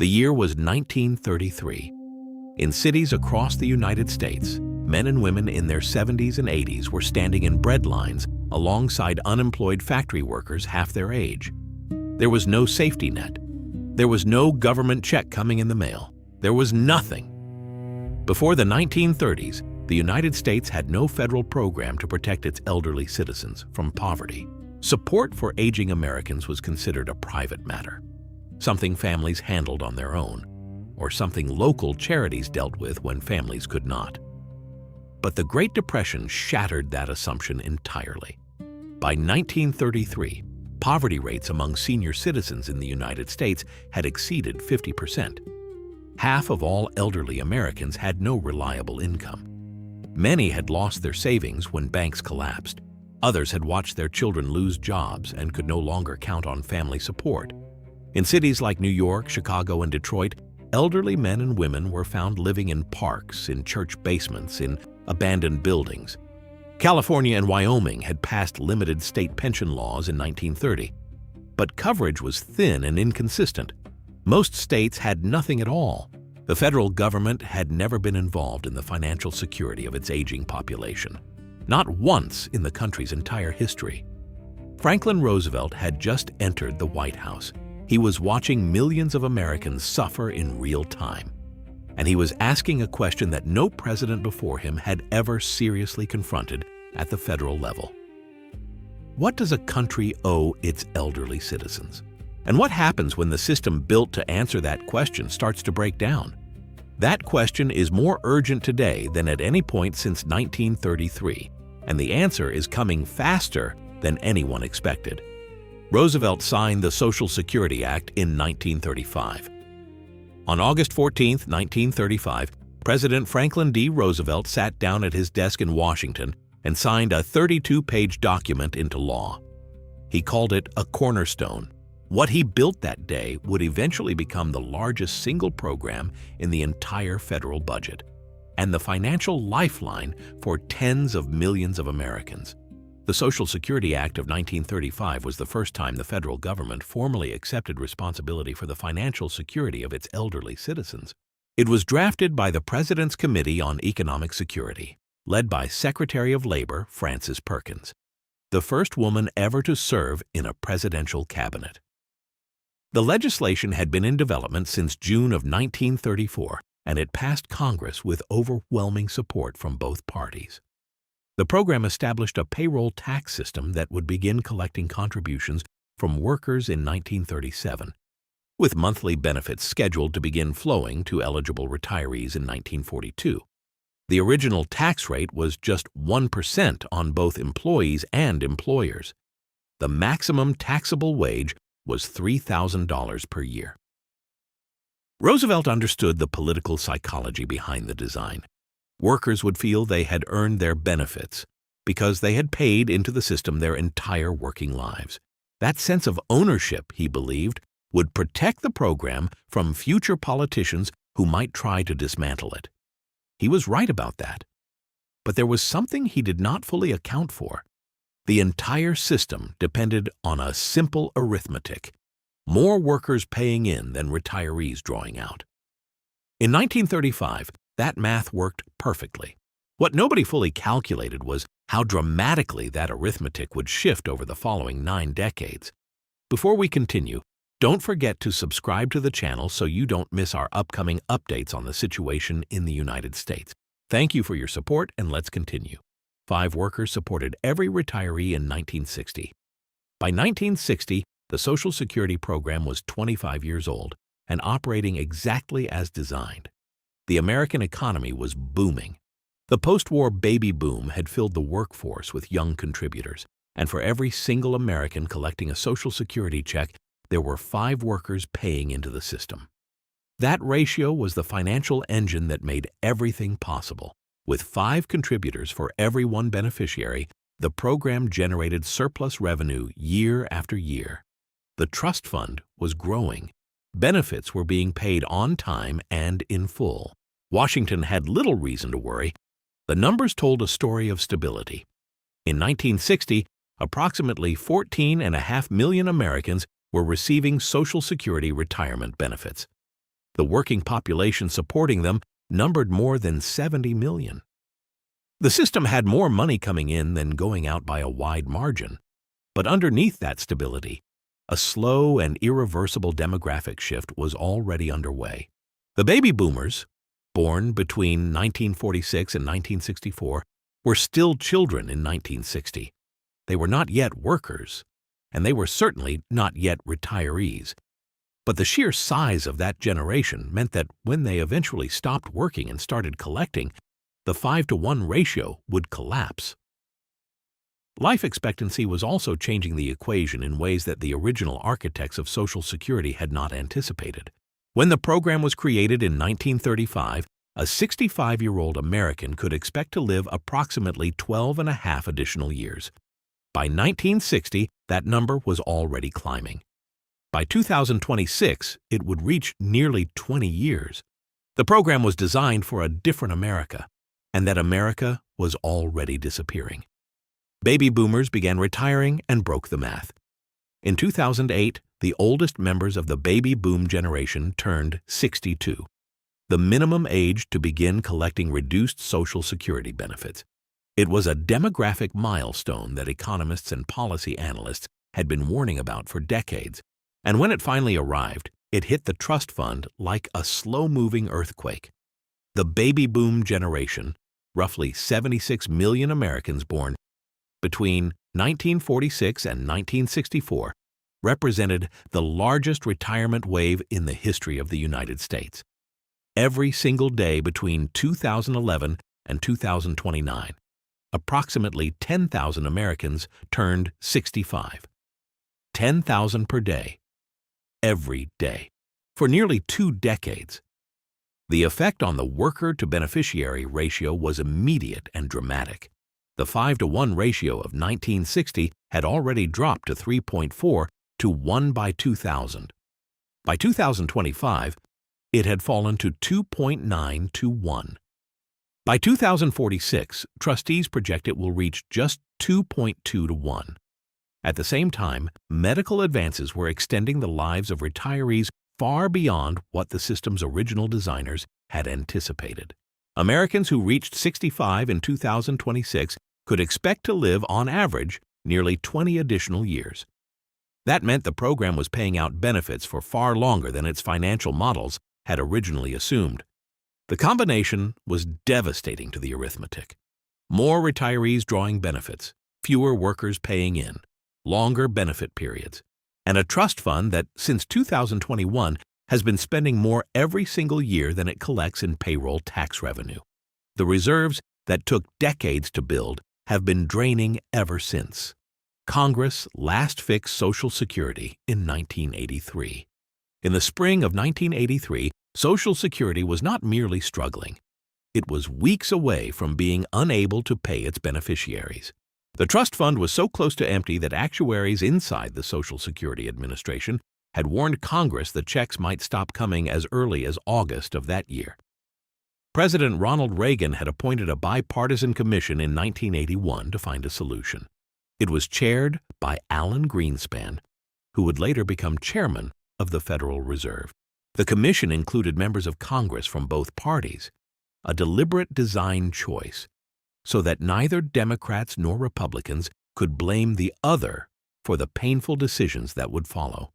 The year was 1933. In cities across the United States, men and women in their 70s and 80s were standing in bread lines alongside unemployed factory workers half their age. There was no safety net. There was no government check coming in the mail. There was nothing. Before the 1930s, the United States had no federal program to protect its elderly citizens from poverty. Support for aging Americans was considered a private matter, something families handled on their own, or something local charities dealt with when families could not. But the Great Depression shattered that assumption entirely. By 1933, poverty rates among senior citizens in the United States had exceeded 50%. Half of all elderly Americans had no reliable income. Many had lost their savings when banks collapsed. Others had watched their children lose jobs and could no longer count on family support. In cities like New York, Chicago, and Detroit, elderly men and women were found living in parks, in church basements, in abandoned buildings. California and Wyoming had passed limited state pension laws in 1930, but coverage was thin and inconsistent. Most states had nothing at all. The federal government had never been involved in the financial security of its aging population, not once in the country's entire history. Franklin Roosevelt had just entered the White House. He was watching millions of Americans suffer in real time, and he was asking a question that no president before him had ever seriously confronted at the federal level. What does a country owe its elderly citizens? And what happens when the system built to answer that question starts to break down? That question is more urgent today than at any point since 1933, and the answer is coming faster than anyone expected. Roosevelt signed the Social Security Act in 1935. On August 14, 1935, President Franklin D. Roosevelt sat down at his desk in Washington and signed a 32-page document into law. He called it a cornerstone. What he built that day would eventually become the largest single program in the entire federal budget and the financial lifeline for tens of millions of Americans. The Social Security Act of 1935 was the first time the federal government formally accepted responsibility for the financial security of its elderly citizens. It was drafted by the President's Committee on Economic Security, led by Secretary of Labor Frances Perkins, the first woman ever to serve in a presidential cabinet. The legislation had been in development since June of 1934, and it passed Congress with overwhelming support from both parties. The program established a payroll tax system that would begin collecting contributions from workers in 1937, with monthly benefits scheduled to begin flowing to eligible retirees in 1942. The original tax rate was just 1% on both employees and employers. The maximum taxable wage was $3,000 per year. Roosevelt understood the political psychology behind the design. Workers would feel they had earned their benefits because they had paid into the system their entire working lives. That sense of ownership, he believed, would protect the program from future politicians who might try to dismantle it. He was right about that. But there was something he did not fully account for. The entire system depended on a simple arithmetic: more workers paying in than retirees drawing out. In 1935, that math worked perfectly. What nobody fully calculated was how dramatically that arithmetic would shift over the following 9 decades. Before we continue, don't forget to subscribe to the channel so you don't miss our upcoming updates on the situation in the United States. Thank you for your support, and let's continue. 5 workers supported every retiree in 1960. By 1960, the Social Security program was 25 years old and operating exactly as designed. The American economy was booming. The post-war baby boom had filled the workforce with young contributors, and for every single American collecting a Social Security check, there were 5 workers paying into the system. That ratio was the financial engine that made everything possible. With 5 contributors for every 1 beneficiary, the program generated surplus revenue year after year. The trust fund was growing. Benefits were being paid on time and in full. Washington had little reason to worry. The numbers told a story of stability. In 1960, approximately 14.5 million Americans were receiving Social Security retirement benefits. The working population supporting them numbered more than 70 million. The system had more money coming in than going out by a wide margin. But underneath that stability, a slow and irreversible demographic shift was already underway. The baby boomers, born between 1946 and 1964, were still children in 1960. They were not yet workers, and they were certainly not yet retirees. But the sheer size of that generation meant that when they eventually stopped working and started collecting, the 5-to-1 ratio would collapse. Life expectancy was also changing the equation in ways that the original architects of Social Security had not anticipated. When the program was created in 1935, a 65-year-old American could expect to live approximately 12 and a half additional years. By 1960, that number was already climbing. By 2026, it would reach nearly 20 years. The program was designed for a different America, and that America was already disappearing. Baby boomers began retiring and broke the math. In 2008, the oldest members of the baby boom generation turned 62, the minimum age to begin collecting reduced Social Security benefits. It was a demographic milestone that economists and policy analysts had been warning about for decades, and when it finally arrived, it hit the trust fund like a slow-moving earthquake. The baby boom generation, roughly 76 million Americans born between 1946 and 1964, represented the largest retirement wave in the history of the United States. Every single day between 2011 and 2029, approximately 10,000 Americans turned 65. 10,000 per day, every day, for nearly 2 decades. The effect on the worker-to-beneficiary ratio was immediate and dramatic. The 5-to-1 ratio of 1960 had already dropped to 3.4 to 1 by 2000. By 2025, it had fallen to 2.9 to 1. By 2046, trustees project it will reach just 2.2 to 1. At the same time, medical advances were extending the lives of retirees far beyond what the system's original designers had anticipated. Americans who reached 65 in 2026 could expect to live, on average, nearly 20 additional years. That meant the program was paying out benefits for far longer than its financial models had originally assumed. The combination was devastating to the arithmetic. More retirees drawing benefits, fewer workers paying in, longer benefit periods, and a trust fund that, since 2021, has been spending more every single year than it collects in payroll tax revenue. The reserves that took decades to build have been draining ever since. Congress last fixed Social Security in 1983. In the spring of 1983, Social Security was not merely struggling. It was weeks away from being unable to pay its beneficiaries. The trust fund was so close to empty that actuaries inside the Social Security Administration had warned Congress the checks might stop coming as early as August of that year. President Ronald Reagan had appointed a bipartisan commission in 1981 to find a solution. It was chaired by Alan Greenspan, who would later become chairman of the Federal Reserve. The commission included members of Congress from both parties, a deliberate design choice, so that neither Democrats nor Republicans could blame the other for the painful decisions that would follow.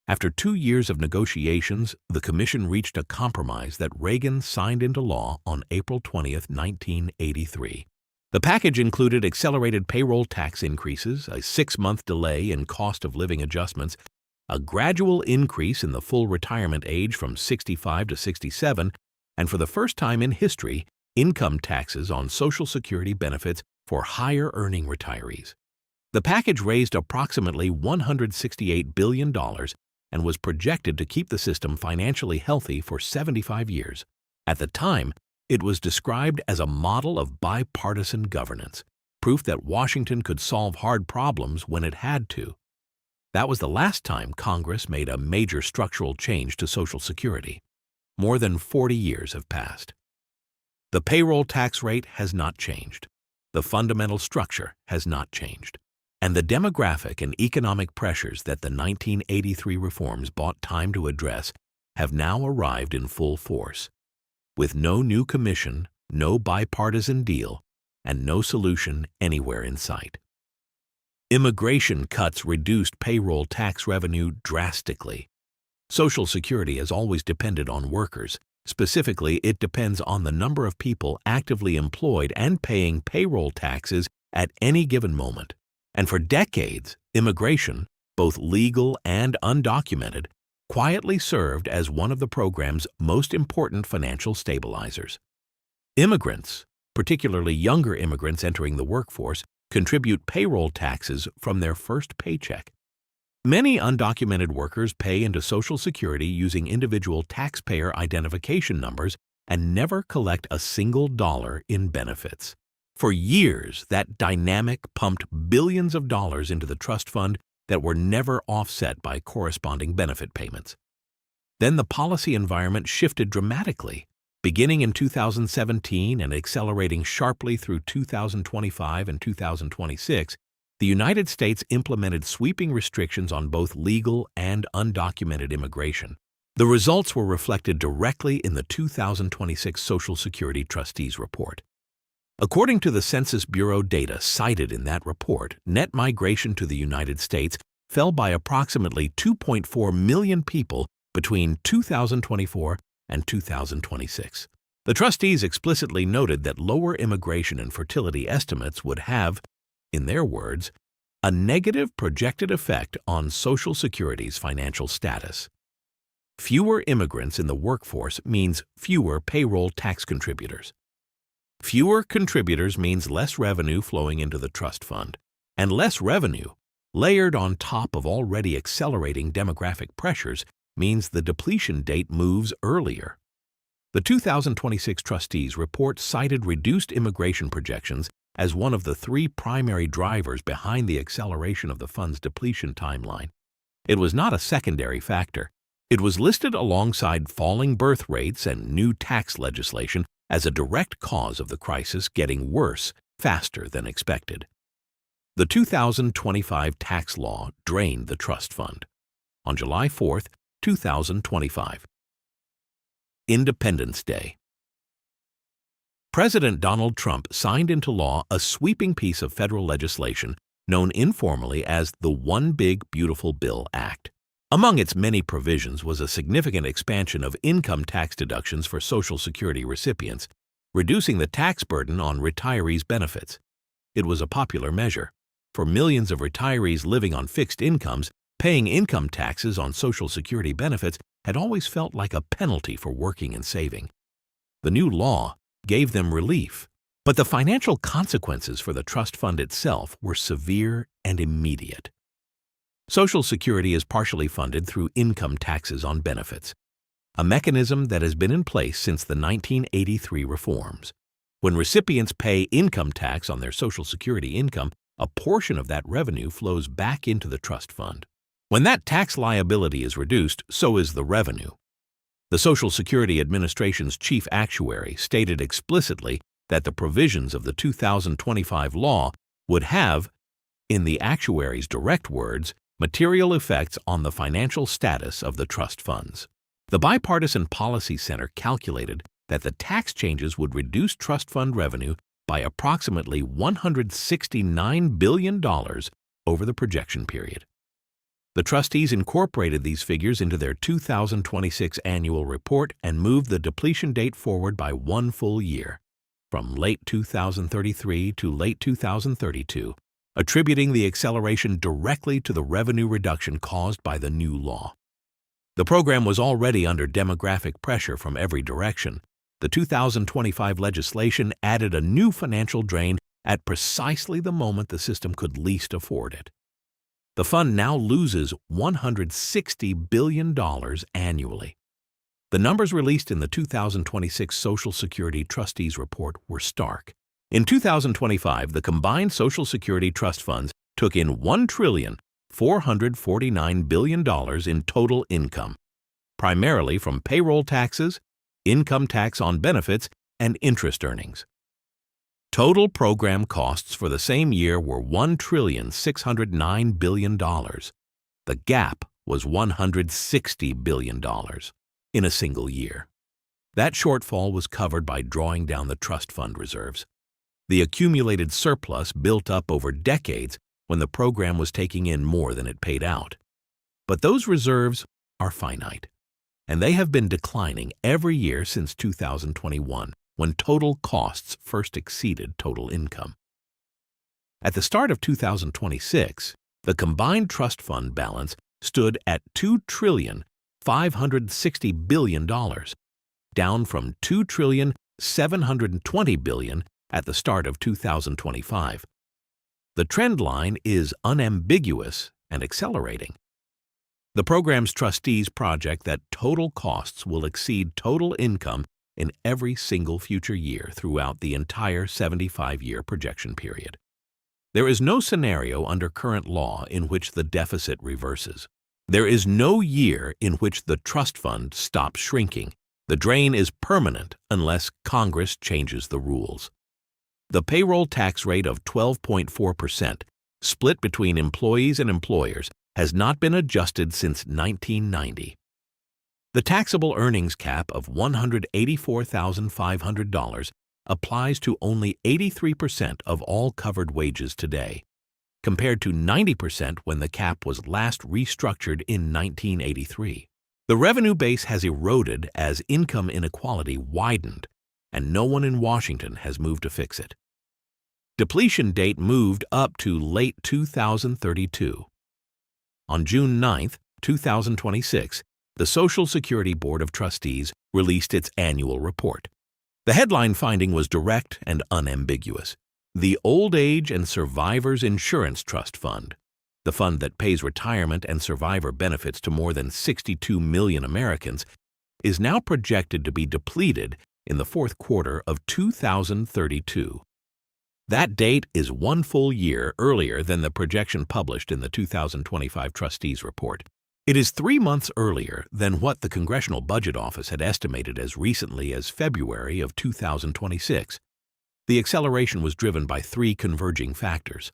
After 2 years of negotiations, the commission reached a compromise that Reagan signed into law on April 20, 1983. The package included accelerated payroll tax increases, a 6-month delay in cost of living adjustments, a gradual increase in the full retirement age from 65 to 67, and for the first time in history, income taxes on Social Security benefits for higher-earning retirees. The package raised approximately $168 billion and was projected to keep the system financially healthy for 75 years. At the time, it was described as a model of bipartisan governance, proof that Washington could solve hard problems when it had to. That was the last time Congress made a major structural change to Social Security. More than 40 years have passed. The payroll tax rate has not changed. The fundamental structure has not changed. And the demographic and economic pressures that the 1983 reforms bought time to address have now arrived in full force, with no new commission, no bipartisan deal, and no solution anywhere in sight. Immigration cuts reduced payroll tax revenue drastically. Social Security has always depended on workers. Specifically, it depends on the number of people actively employed and paying payroll taxes at any given moment. And for decades, immigration, both legal and undocumented, quietly served as one of the program's most important financial stabilizers. Immigrants, particularly younger immigrants entering the workforce, contribute payroll taxes from their first paycheck. Many undocumented workers pay into Social Security using individual taxpayer identification numbers and never collect a single dollar in benefits. For years, that dynamic pumped billions of dollars into the trust fund that were never offset by corresponding benefit payments. Then the policy environment shifted dramatically. Beginning in 2017 and accelerating sharply through 2025 and 2026, the United States implemented sweeping restrictions on both legal and undocumented immigration. The results were reflected directly in the 2026 Social Security Trustees Report. According to the Census Bureau data cited in that report, net migration to the United States fell by approximately 2.4 million people between 2024 and 2026. The trustees explicitly noted that lower immigration and fertility estimates would have, in their words, a negative projected effect on Social Security's financial status. Fewer immigrants in the workforce means fewer payroll tax contributors. Fewer contributors means less revenue flowing into the trust fund, and less revenue, layered on top of already accelerating demographic pressures, means the depletion date moves earlier. The 2026 Trustees Report cited reduced immigration projections as one of the three primary drivers behind the acceleration of the fund's depletion timeline. It was not a secondary factor. It was listed alongside falling birth rates and new tax legislation as a direct cause of the crisis getting worse faster than expected. The 2025 tax law drained the trust fund. On July 4, 2025. Independence Day. President Donald Trump signed into law a sweeping piece of federal legislation known informally as the One Big Beautiful Bill Act. Among its many provisions was a significant expansion of income tax deductions for Social Security recipients, reducing the tax burden on retirees' benefits. It was a popular measure. For millions of retirees living on fixed incomes, paying income taxes on Social Security benefits had always felt like a penalty for working and saving. The new law gave them relief, but the financial consequences for the trust fund itself were severe and immediate. Social Security is partially funded through income taxes on benefits, a mechanism that has been in place since the 1983 reforms. When recipients pay income tax on their Social Security income, a portion of that revenue flows back into the trust fund. When that tax liability is reduced, so is the revenue. The Social Security Administration's chief actuary stated explicitly that the provisions of the 2025 law would have, in the actuary's direct words, material effects on the financial status of the trust funds. The Bipartisan Policy Center calculated that the tax changes would reduce trust fund revenue by approximately $169 billion over the projection period. The trustees incorporated these figures into their 2026 annual report and moved the depletion date forward by one full year, from late 2033 to late 2032, attributing the acceleration directly to the revenue reduction caused by the new law. The program was already under demographic pressure from every direction. The 2025 legislation added a new financial drain at precisely the moment the system could least afford it. The fund now loses $160 billion annually. The numbers released in the 2026 Social Security Trustees Report were stark. In 2025, the combined Social Security trust funds took in $1,449 billion in total income, primarily from payroll taxes, income tax on benefits, and interest earnings. Total program costs for the same year were $1,609 billion. The gap was $160 billion. in a single year. That shortfall was covered by drawing down the trust fund reserves. The accumulated surplus built up over decades when the program was taking in more than it paid out. But those reserves are finite, and they have been declining every year since 2021, when total costs first exceeded total income. At the start of 2026, the combined trust fund balance stood at $2,560 billion, down from $2,720 billion at the start of 2025. The trend line is unambiguous and accelerating. The program's trustees project that total costs will exceed total income in every single future year throughout the entire 75-year projection period. There is no scenario under current law in which the deficit reverses. There is no year in which the trust fund stops shrinking. The drain is permanent unless Congress changes the rules. The payroll tax rate of 12.4%, split between employees and employers, has not been adjusted since 1990. The taxable earnings cap of $184,500 applies to only 83% of all covered wages today, compared to 90% when the cap was last restructured in 1983. The revenue base has eroded as income inequality widened, and no one in Washington has moved to fix it. Depletion date moved up to late 2032. On June 9, 2026, the Social Security Board of Trustees released its annual report. The headline finding was direct and unambiguous. The Old Age and Survivors Insurance Trust Fund, the fund that pays retirement and survivor benefits to more than 62 million Americans, is now projected to be depleted in the fourth quarter of 2032. That date is one full year earlier than the projection published in the 2025 Trustees Report. It is 3 months earlier than what the Congressional Budget Office had estimated as recently as February of 2026. The acceleration was driven by 3 converging factors.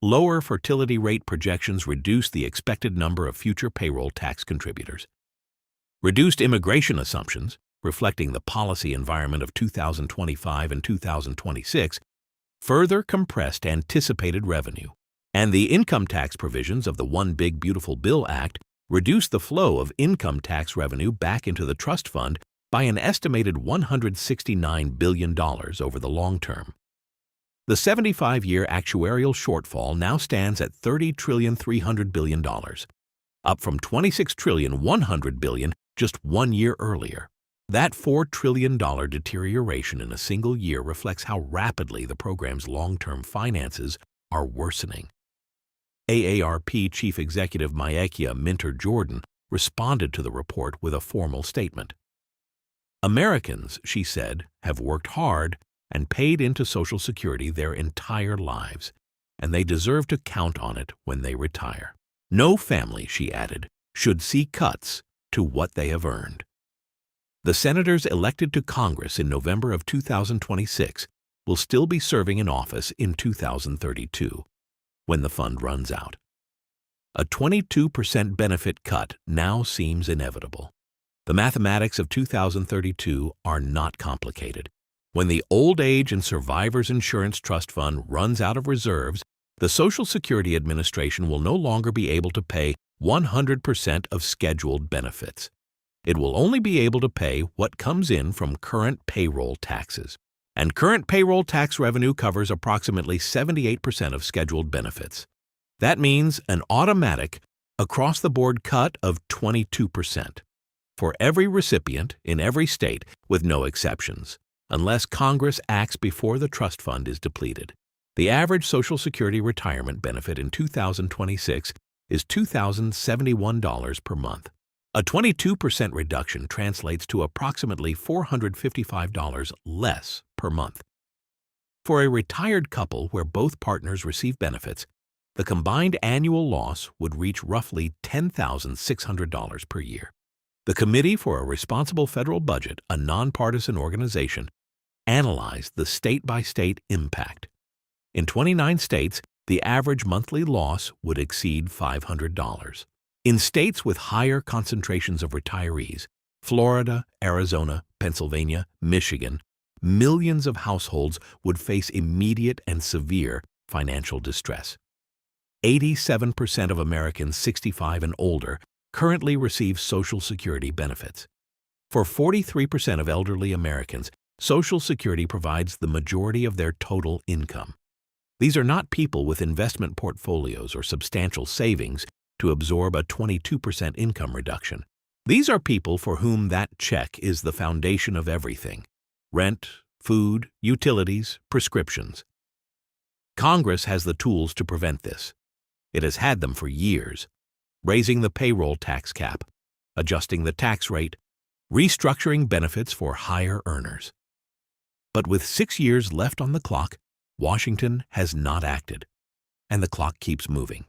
Lower fertility rate projections reduced the expected number of future payroll tax contributors. Reduced immigration assumptions, reflecting the policy environment of 2025 and 2026, further compressed anticipated revenue, and the income tax provisions of the One Big Beautiful Bill Act reduced the flow of income tax revenue back into the trust fund by an estimated $169 billion over the long term. The 75-year actuarial shortfall now stands at $30,300 billion, up from $26,100 billion just 1 year earlier. That $4 trillion deterioration in a single year reflects how rapidly the program's long-term finances are worsening. AARP Chief Executive Maekia Minter-Jordan responded to the report with a formal statement. Americans, she said, have worked hard and paid into Social Security their entire lives, and they deserve to count on it when they retire. No family, she added, should see cuts to what they have earned. The senators elected to Congress in November of 2026 will still be serving in office in 2032, when the fund runs out. A 22% benefit cut now seems inevitable. The mathematics of 2032 are not complicated. When the Old Age and Survivors Insurance Trust Fund runs out of reserves, the Social Security Administration will no longer be able to pay 100% of scheduled benefits. It will only be able to pay what comes in from current payroll taxes. And current payroll tax revenue covers approximately 78% of scheduled benefits. That means an automatic, across-the-board cut of 22% for every recipient in every state with no exceptions, unless Congress acts before the trust fund is depleted. The average Social Security retirement benefit in 2026 is $2,071 per month. A 22% reduction translates to approximately $455 less per month. For a retired couple where both partners receive benefits, the combined annual loss would reach roughly $10,600 per year. The Committee for a Responsible Federal Budget, a nonpartisan organization, analyzed the state-by-state impact. In 29 states, the average monthly loss would exceed $500. In states with higher concentrations of retirees, Florida, Arizona, Pennsylvania, Michigan, millions of households would face immediate and severe financial distress. 87% of Americans 65 and older currently receive Social Security benefits. For 43% of elderly Americans, Social Security provides the majority of their total income. These are not people with investment portfolios or substantial savings to absorb a 22% income reduction. These are people for whom that check is the foundation of everything: rent, food, utilities, prescriptions. Congress has the tools to prevent this. It has had them for years: raising the payroll tax cap, adjusting the tax rate, restructuring benefits for higher earners. But with 6 years left on the clock, Washington has not acted, and the clock keeps moving.